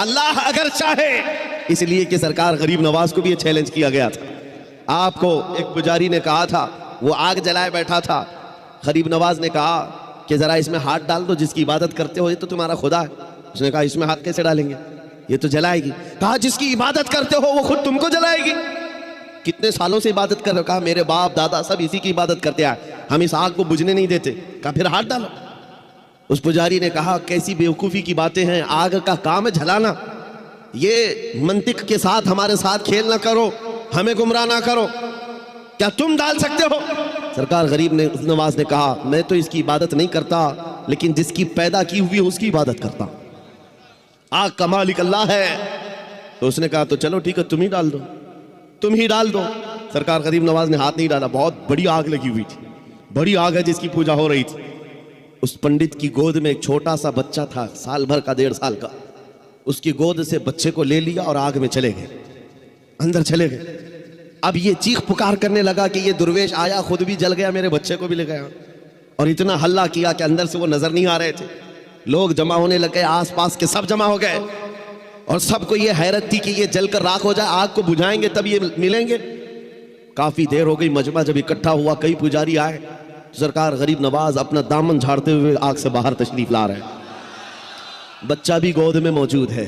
अल्लाह अगर चाहे, इसलिए कि सरकार गरीब नवाज को भी ये चैलेंज किया गया था। आपको एक पुजारी ने कहा था, वो आग जलाए बैठा था, गरीब नवाज ने कहा कि जरा इसमें हाथ डाल दो, जिसकी इबादत करते हो ये तो तुम्हारा खुदा है। उसने कहा इसमें हाथ कैसे डालेंगे, ये तो जलाएगी। कहा जिसकी इबादत करते हो वो खुद तुमको जलाएगी। कितने सालों से इबादत कर रहे हो? कहा मेरे बाप दादा सब इसी की इबादत करते आए, हम इस आग को बुझने नहीं देते। कहा फिर हाथ डालो। उस पुजारी ने कहा कैसी बेवकूफ़ी की बातें हैं, आग का काम है जलाना, ये मंतिक के साथ हमारे साथ खेल ना करो, हमें गुमराह ना करो, क्या तुम डाल सकते हो? सरकार गरीब नवाज ने कहा मैं तो इसकी इबादत नहीं करता, लेकिन जिसकी पैदा की हुई है उसकी इबादत करता, आग का मालिक अल्लाह है। तो उसने कहा तो चलो ठीक है, तुम ही डाल दो, तुम ही डाल दो। सरकार गरीब नवाज ने हाथ नहीं डाला। बहुत बड़ी आग लगी हुई थी, बड़ी आग है जिसकी पूजा हो रही थी। उस पंडित की गोद में एक छोटा सा बच्चा था, साल भर का, 1.5 साल का। उसकी गोद से बच्चे को ले लिया और आग में चले गए, अंदर चले गए। अब ये चीख पुकार करने लगा कि ये दुर्वेश आया, खुद भी जल गया, मेरे बच्चे को भी ले गया। और इतना हल्ला किया कि अंदर से वो नजर नहीं आ रहे थे। लोग जमा होने लगे, आसपास के सब जमा हो गए, और सबको ये हैरत थी कि ये जलकर राख हो जाए, आग को बुझाएंगे तब ये मिलेंगे। काफी देर हो गई, मजमा जब इकट्ठा हुआ, कई पुजारी आए, तो सरकार गरीब नवाज अपना दामन झाड़ते हुए आग से बाहर तशरीफ ला रहे हैं। बच्चा भी गोद में मौजूद है,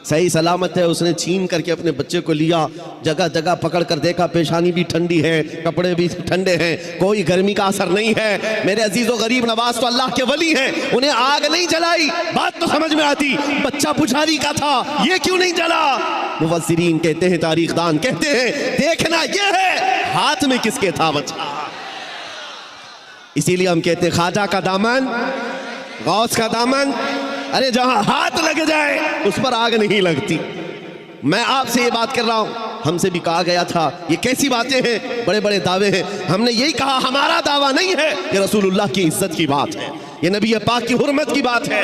सही सलामत है। उसने छीन करके अपने बच्चे को लिया, जगह जगह पकड़ कर देखा, पेशानी भी ठंडी है, कपड़े भी ठंडे हैं, कोई गर्मी का असर नहीं है। मेरे अजीजों गरीब नवाज तो अल्लाह के वली हैं, उन्हें आग नहीं जलाई। बात तो समझ में आती, बच्चा पुजारी का था, ये क्यों नहीं जला? मुफस्सिरीन कहते हैं, तारीखदान कहते हैं, देखना ये है हाथ में किसके था बच्चा। इसीलिए हम कहते हैं ख्वाजा का दामन, गौस का दामन, अरे जहां हाथ लग जाए उस पर आग नहीं लगती। मैं आपसे ये बात कर रहा हूं, हमसे भी कहा गया था ये कैसी बातें हैं, बड़े बड़े दावे हैं। हमने यही कहा हमारा दावा नहीं है, ये रसूलुल्लाह की इज्जत की बात है, ये नबी पाक की हुर्मत की बात है।